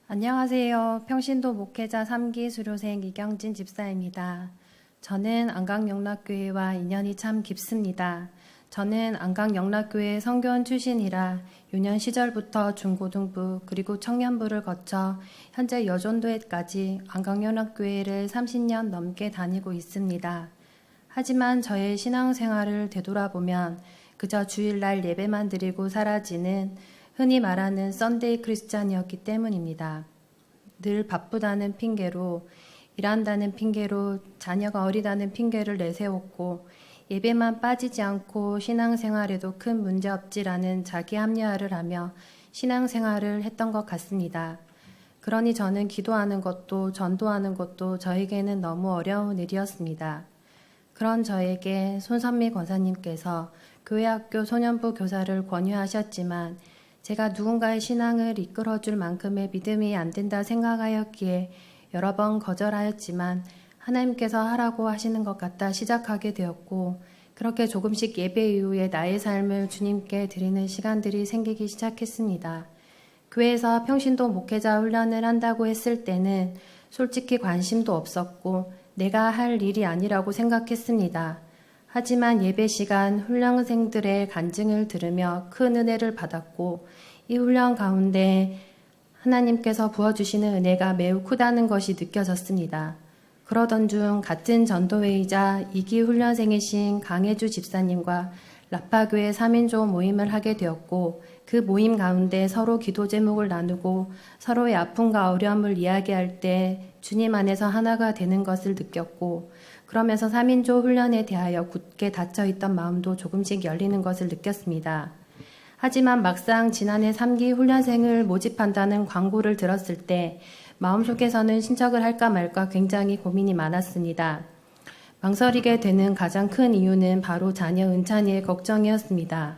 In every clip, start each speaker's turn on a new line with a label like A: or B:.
A: 안녕하세요. 평신도 목회자 3기 수료생 이경진 집사입니다. 저는 안강영락교회와 인연이 참 깊습니다. 저는 안강영락교회 성교원 출신이라 유년 시절부터 중고등부 그리고 청년부를 거쳐 현재 여전도회까지 안강영락교회를 30년 넘게 다니고 있습니다. 하지만 저의 신앙생활을 되돌아보면 그저 주일날 예배만 드리고 사라지는 흔히 말하는 썬데이 크리스찬이었기 때문입니다. 늘 바쁘다는 핑계로, 일한다는 핑계로, 자녀가 어리다는 핑계를 내세웠고 예배만 빠지지 않고 신앙생활에도 큰 문제 없지라는 자기 합리화를 하며 신앙생활을 했던 것 같습니다. 그러니 저는 기도하는 것도 전도하는 것도 저에게는 너무 어려운 일이었습니다. 그런 저에게 손선미 권사님께서 교회학교 소년부 교사를 권유하셨지만 제가 누군가의 신앙을 이끌어줄 만큼의 믿음이 안 된다 생각하였기에 여러 번 거절하였지만 하나님께서 하라고 하시는 것 같아 시작하게 되었고 그렇게 조금씩 예배 이후에 나의 삶을 주님께 드리는 시간들이 생기기 시작했습니다. 교회에서 평신도 목회자 훈련을 한다고 했을 때는 솔직히 관심도 없었고 내가 할 일이 아니라고 생각했습니다. 하지만 예배 시간 훈련생들의 간증을 들으며 큰 은혜를 받았고 이 훈련 가운데 하나님께서 부어주시는 은혜가 매우 크다는 것이 느껴졌습니다. 그러던 중 같은 전도회이자 2기 훈련생이신 강혜주 집사님과 라파교회 3인조 모임을 하게 되었고 그 모임 가운데 서로 기도 제목을 나누고 서로의 아픔과 어려움을 이야기할 때 주님 안에서 하나가 되는 것을 느꼈고 그러면서 3인조 훈련에 대하여 굳게 닫혀있던 마음도 조금씩 열리는 것을 느꼈습니다. 하지만 막상 지난해 3기 훈련생을 모집한다는 광고를 들었을 때 마음속에서는 신청을 할까 말까 굉장히 고민이 많았습니다. 망설이게 되는 가장 큰 이유는 바로 자녀 은찬이의 걱정이었습니다.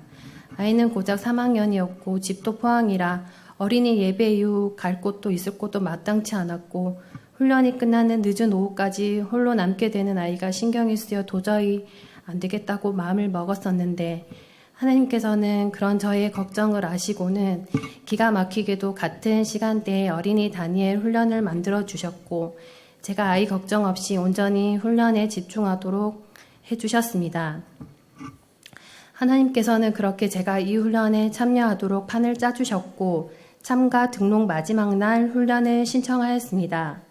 A: 아이는 고작 3학년이었고 집도 포항이라 어린이 예배 이후 갈 곳도 있을 곳도 마땅치 않았고 훈련이 끝나는 늦은 오후까지 홀로 남게 되는 아이가 신경이 쓰여 도저히 안 되겠다고 마음을 먹었었는데 하나님께서는 그런 저의 걱정을 아시고는 기가 막히게도 같은 시간대에 어린이 다니엘 훈련을 만들어 주셨고 제가 아이 걱정 없이 온전히 훈련에 집중하도록 해주셨습니다. 하나님께서는 그렇게 제가 이 훈련에 참여하도록 판을 짜주셨고 참가 등록 마지막 날 훈련을 신청하였습니다.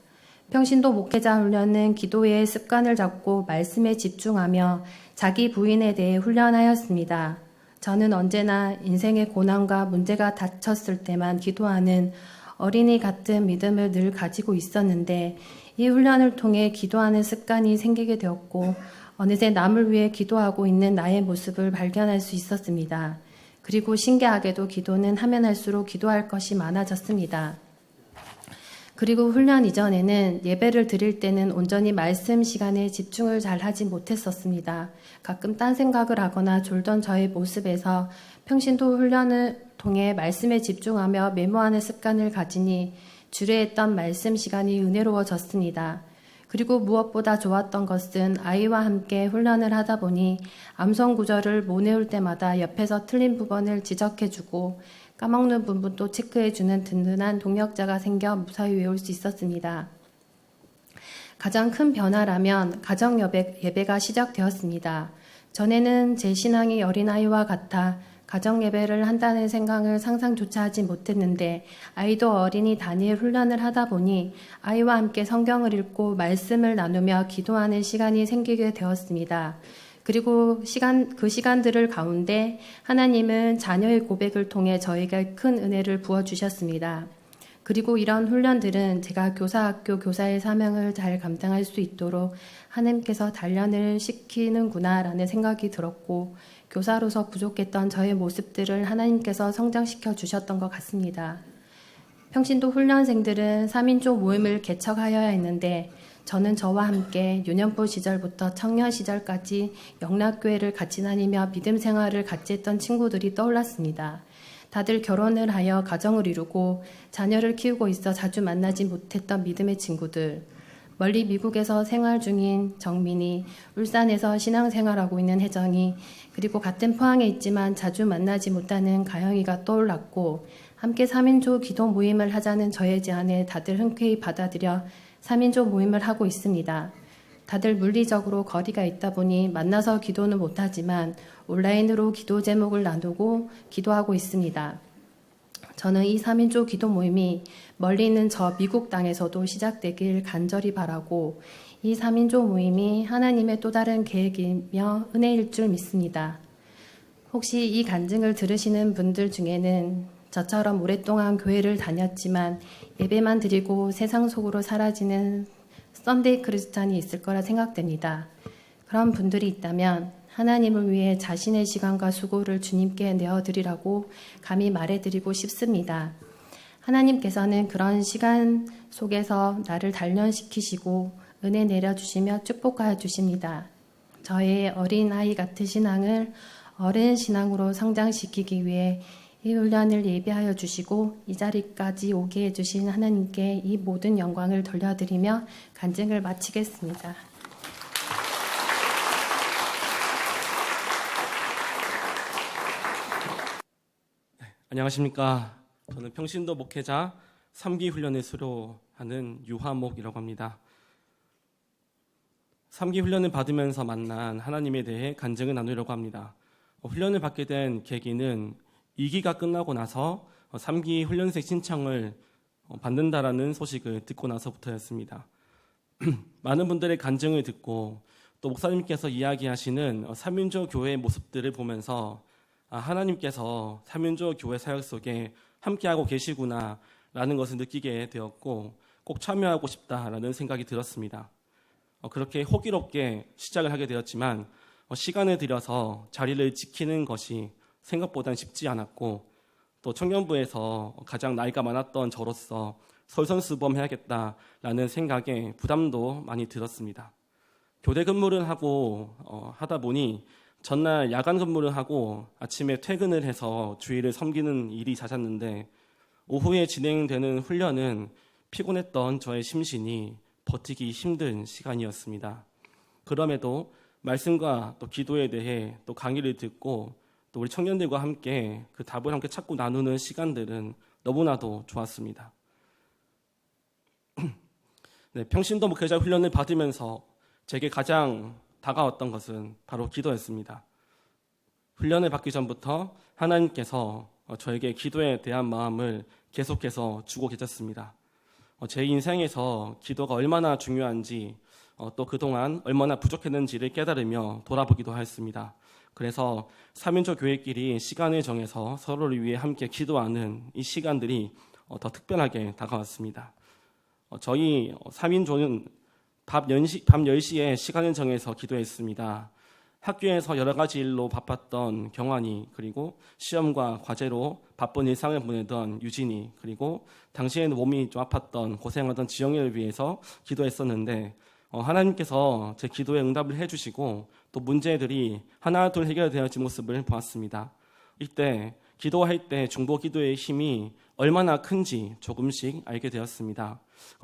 A: 평신도 목회자 훈련은 기도의 습관을 잡고 말씀에 집중하며 자기 부인에 대해 훈련하였습니다. 저는 언제나 인생의 고난과 문제가 닥쳤을 때만 기도하는 어린이 같은 믿음을 늘 가지고 있었는데 이 훈련을 통해 기도하는 습관이 생기게 되었고 어느새 남을 위해 기도하고 있는 나의 모습을 발견할 수 있었습니다. 그리고 신기하게도 기도는 하면 할수록 기도할 것이 많아졌습니다. 그리고 훈련 이전에는 예배를 드릴 때는 온전히 말씀 시간에 집중을 잘 하지 못했었습니다. 가끔 딴 생각을 하거나 졸던 저의 모습에서 평신도 훈련을 통해 말씀에 집중하며 메모하는 습관을 가지니 주례했던 말씀 시간이 은혜로워졌습니다. 그리고 무엇보다 좋았던 것은 아이와 함께 훈련을 하다 보니 암송 구절을 못 외울 때마다 옆에서 틀린 부분을 지적해주고 까먹는 부분도 체크해주는 든든한 동역자가 생겨 무사히 외울 수 있었습니다. 가장 큰 변화라면 가정 예배가 시작되었습니다. 전에는 제 신앙이 어린아이와 같아 가정 예배를 한다는 생각을 상상조차 하지 못했는데 아이도 어린이 다니엘 훈련을 하다 보니 아이와 함께 성경을 읽고 말씀을 나누며 기도하는 시간이 생기게 되었습니다. 그리고 그 시간들을 가운데 하나님은 자녀의 고백을 통해 저에게 큰 은혜를 부어주셨습니다. 그리고 이런 훈련들은 제가 교사학교 교사의 사명을 잘 감당할 수 있도록 하나님께서 단련을 시키는구나라는 생각이 들었고 교사로서 부족했던 저의 모습들을 하나님께서 성장시켜 주셨던 것 같습니다. 평신도 훈련생들은 3인조 모임을 개척하여야 했는데 저는 저와 함께 유년부 시절부터 청년 시절까지 영락교회를 같이 다니며 믿음 생활을 같이 했던 친구들이 떠올랐습니다. 다들 결혼을 하여 가정을 이루고 자녀를 키우고 있어 자주 만나지 못했던 믿음의 친구들, 멀리 미국에서 생활 중인 정민이, 울산에서 신앙생활하고 있는 혜정이, 그리고 같은 포항에 있지만 자주 만나지 못하는 가영이가 떠올랐고 함께 3인조 기도 모임을 하자는 저의 제안에 다들 흔쾌히 받아들여 3인조 모임을 하고 있습니다. 다들 물리적으로 거리가 있다 보니 만나서 기도는 못하지만 온라인으로 기도 제목을 나누고 기도하고 있습니다. 저는 이 3인조 기도 모임이 멀리 있는 저 미국 땅에서도 시작되길 간절히 바라고 이 3인조 모임이 하나님의 또 다른 계획이며 은혜일 줄 믿습니다. 혹시 이 간증을 들으시는 분들 중에는 저처럼 오랫동안 교회를 다녔지만 예배만 드리고 세상 속으로 사라지는 썬데이 크리스찬이 있을 거라 생각됩니다. 그런 분들이 있다면 하나님을 위해 자신의 시간과 수고를 주님께 내어드리라고 감히 말해드리고 싶습니다. 하나님께서는 그런 시간 속에서 나를 단련시키시고 은혜 내려주시며 축복하여 주십니다. 저의 어린아이 같은 신앙을 어른 신앙으로 성장시키기 위해 이 훈련을 예비하여 주시고 이 자리까지 오게 해주신 하나님께 이 모든 영광을 돌려드리며 간증을 마치겠습니다.
B: 안녕하십니까. 저는 평신도 목회자 3기 훈련에 수료하는 유화목이라고 합니다. 3기 훈련을 받으면서 만난 하나님에 대해 간증을 나누려고 합니다. 훈련을 받게 된 계기는 2기가 끝나고 나서 3기 훈련생 신청을 받는다라는 소식을 듣고 나서부터였습니다. 많은 분들의 간증을 듣고 또 목사님께서 이야기하시는 3인조 교회의 모습들을 보면서 하나님께서 3인조 교회 사역 속에 함께하고 계시구나 라는 것을 느끼게 되었고 꼭 참여하고 싶다라는 생각이 들었습니다. 그렇게 호기롭게 시작을 하게 되었지만 시간을 들여서 자리를 지키는 것이 생각보다는 쉽지 않았고 또 청년부에서 가장 나이가 많았던 저로서 솔선수범해야겠다라는 생각에 부담도 많이 들었습니다. 교대 근무를 하고 하다 보니 전날 야간 근무를 하고 아침에 퇴근을 해서 주일을 섬기는 일이 잦았는데 오후에 진행되는 훈련은 피곤했던 저의 심신이 버티기 힘든 시간이었습니다. 그럼에도 말씀과 또 기도에 대해 또 강의를 듣고 또 우리 청년들과 함께 그 답을 함께 찾고 나누는 시간들은 너무나도 좋았습니다. 네, 평신도 목회자 훈련을 받으면서 제게 가장 다가왔던 것은 바로 기도였습니다. 훈련을 받기 전부터 하나님께서 저에게 기도에 대한 마음을 계속해서 주고 계셨습니다. 제 인생에서 기도가 얼마나 중요한지 또 그동안 얼마나 부족했는지를 깨달으며 돌아보기도 하였습니다. 그래서 3인조 교회끼리 시간을 정해서 서로를 위해 함께 기도하는 이 시간들이 더 특별하게 다가왔습니다. 저희 3인조는 밤 10시에 시간을 정해서 기도했습니다. 학교에서 여러 가지 일로 바빴던 경환이, 그리고 시험과 과제로 바쁜 일상을 보내던 유진이, 그리고 당시에는 몸이 좀 아팠던 고생하던 지영이를 위해서 기도했었는데 하나님께서 제 기도에 응답을 해주시고 또 문제들이 하나 둘 해결되어진 모습을 보았습니다. 이때 기도할 때 중보 기도의 힘이 얼마나 큰지 조금씩 알게 되었습니다.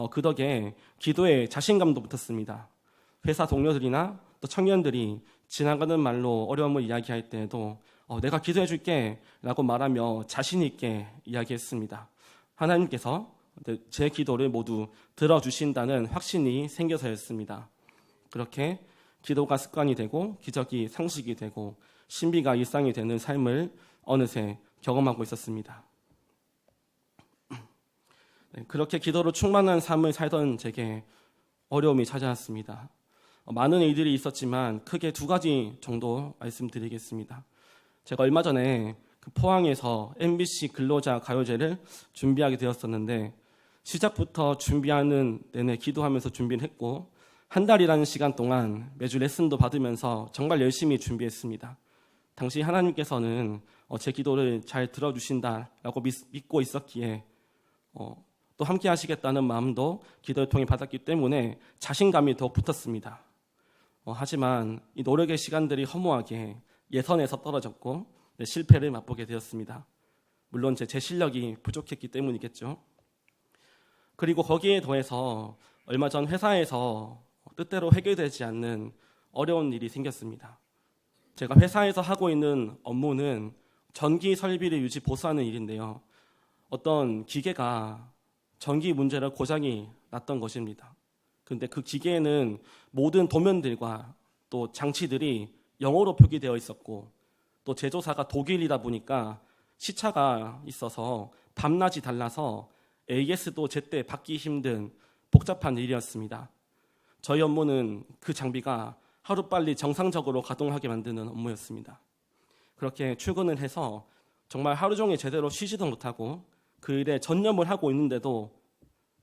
B: 그 덕에 기도에 자신감도 붙었습니다. 회사 동료들이나 또 청년들이 지나가는 말로 어려움을 이야기할 때에도 내가 기도해 줄게 라고 말하며 자신 있게 이야기했습니다. 하나님께서 제 기도를 모두 들어주신다는 확신이 생겨서였습니다. 그렇게 기도가 습관이 되고 기적이 상식이 되고 신비가 일상이 되는 삶을 어느새 경험하고 있었습니다. 그렇게 기도로 충만한 삶을 살던 제게 어려움이 찾아왔습니다. 많은 일들이 있었지만 크게 두 가지 정도 말씀드리겠습니다. 제가 얼마 전에 포항에서 MBC 근로자 가요제를 준비하게 되었었는데 시작부터 준비하는 내내 기도하면서 준비를 했고 한 달이라는 시간 동안 매주 레슨도 받으면서 정말 열심히 준비했습니다. 당시 하나님께서는 제 기도를 잘 들어주신다라고 믿고 있었기에 또 함께 하시겠다는 마음도 기도를 통해 받았기 때문에 자신감이 더 붙었습니다. 하지만 이 노력의 시간들이 허무하게 예선에서 떨어졌고 실패를 맛보게 되었습니다. 물론 제 실력이 부족했기 때문이겠죠. 그리고 거기에 더해서 얼마 전 회사에서 뜻대로 해결되지 않는 어려운 일이 생겼습니다. 제가 회사에서 하고 있는 업무는 전기 설비를 유지 보수하는 일인데요. 어떤 기계가 전기 문제로 고장이 났던 것입니다. 근데 그 기계에는 모든 도면들과 또 장치들이 영어로 표기되어 있었고 또 제조사가 독일이다 보니까 시차가 있어서 밤낮이 달라서 AS도 제때 받기 힘든 복잡한 일이었습니다. 저희 업무는 그 장비가 하루빨리 정상적으로 가동하게 만드는 업무였습니다. 그렇게 출근을 해서 정말 하루 종일 제대로 쉬지도 못하고 그 일에 전념을 하고 있는데도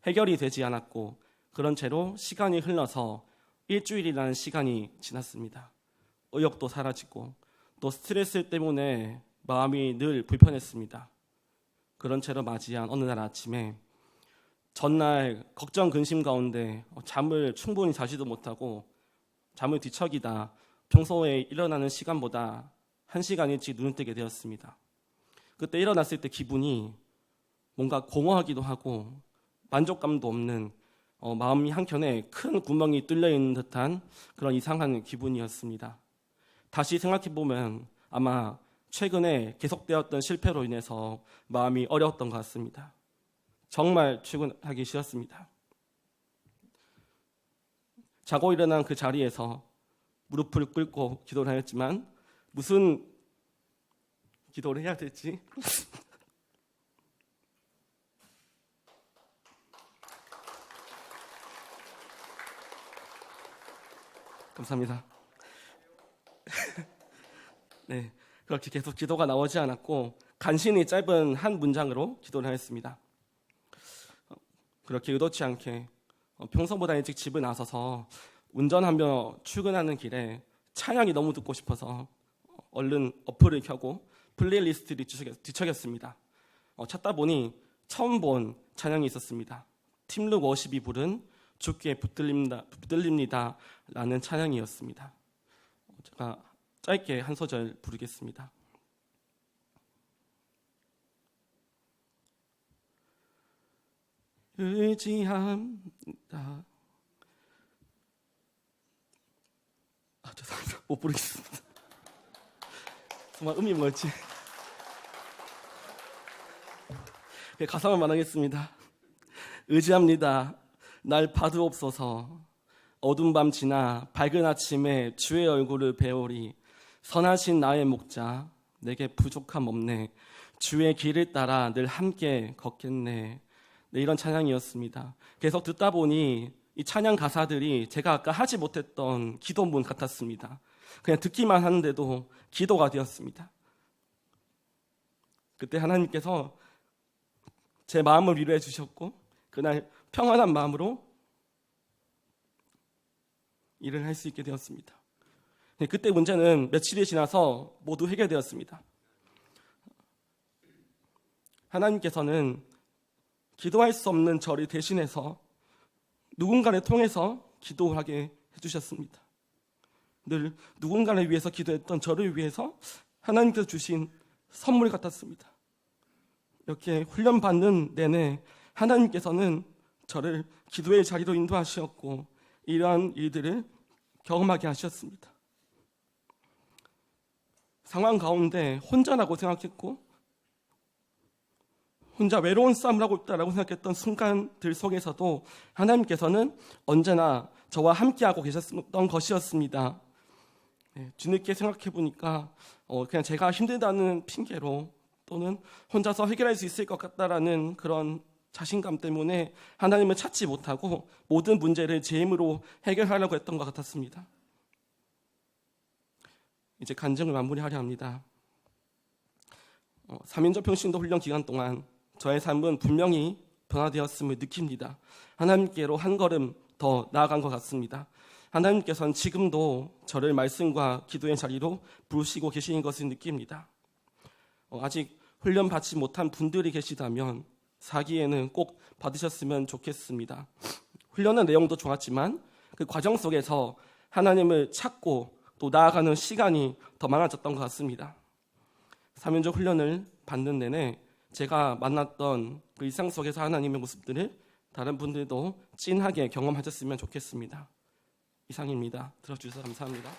B: 해결이 되지 않았고 그런 채로 시간이 흘러서 일주일이라는 시간이 지났습니다. 의욕도 사라지고 또 스트레스 때문에 마음이 늘 불편했습니다. 그런 채로 맞이한 어느 날 아침에 전날 걱정 근심 가운데 잠을 충분히 자지도 못하고 잠을 뒤척이다 평소에 일어나는 시간보다 1시간 일찍 눈을 뜨게 되었습니다. 그때 일어났을 때 기분이 뭔가 공허하기도 하고 만족감도 없는 마음이 한켠에 큰 구멍이 뚫려 있는 듯한 그런 이상한 기분이었습니다. 다시 생각해보면 아마 최근에 계속되었던 실패로 인해서 마음이 어려웠던 것 같습니다. 정말 출근하기 싫었습니다. 자고 일어난 그 자리에서 무릎을 꿇고 기도를 하였지만 무슨 기도를 해야 될지 감사합니다. 네, 그렇게 계속 기도가 나오지 않았고 간신히 짧은 한 문장으로 기도를 하였습니다. 그렇게 의도치 않게 평소보다 일찍 집을 나서서 운전하며 출근하는 길에 찬양이 너무 듣고 싶어서 얼른 어플을 켜고 플레이리스트를 뒤척였습니다. 찾다 보니 처음 본 찬양이 있었습니다. 팀룩 워십이 부른 주께 붙들립니다 라는 찬양이었습니다. 제가 짧게 한 소절 부르겠습니다. 의지합니다. 죄송합니다. 못 부르겠습니다. 정말 음이 멀지. 가사만 말하겠습니다. 의지합니다. 날 봐두옵소서. 어두운 밤 지나 밝은 아침에 주의 얼굴을 배우리. 선하신 나의 목자 내게 부족함 없네. 주의 길을 따라 늘 함께 걷겠네. 네, 이런 찬양이었습니다. 계속 듣다 보니 이 찬양 가사들이 제가 아까 하지 못했던 기도문 같았습니다. 그냥 듣기만 하는데도 기도가 되었습니다. 그때 하나님께서 제 마음을 위로해 주셨고 그날 평안한 마음으로 일을 할 수 있게 되었습니다. 그때 문제는 며칠이 지나서 모두 해결되었습니다. 하나님께서는 기도할 수 없는 저를 대신해서 누군가를 통해서 기도하게 해주셨습니다. 늘 누군가를 위해서 기도했던 저를 위해서 하나님께서 주신 선물 같았습니다. 이렇게 훈련받는 내내 하나님께서는 저를 기도의 자리로 인도하셨고 이러한 일들을 경험하게 하셨습니다. 상황 가운데 혼자라고 생각했고 혼자 외로운 싸움을 하고 있다라고 생각했던 순간들 속에서도 하나님께서는 언제나 저와 함께하고 계셨던 것이었습니다. 뒤늦게 생각해 보니까 그냥 제가 힘들다는 핑계로 또는 혼자서 해결할 수 있을 것 같다라는 그런 자신감 때문에 하나님을 찾지 못하고 모든 문제를 제 힘으로 해결하려고 했던 것 같았습니다. 이제 간증을 마무리하려 합니다. 3인조 평신도 훈련 기간 동안 저의 삶은 분명히 변화되었음을 느낍니다. 하나님께로 한 걸음 더 나아간 것 같습니다. 하나님께서는 지금도 저를 말씀과 기도의 자리로 부르시고 계시는 것을 느낍니다. 아직 훈련 받지 못한 분들이 계시다면 4기에는 꼭 받으셨으면 좋겠습니다. 훈련의 내용도 좋았지만 그 과정 속에서 하나님을 찾고 또 나아가는 시간이 더 많아졌던 것 같습니다. 3인조 훈련을 받는 내내 제가 만났던 그 일상 속에서 하나님의 모습들을 다른 분들도 찐하게 경험하셨으면 좋겠습니다. 이상입니다. 들어주셔서 감사합니다.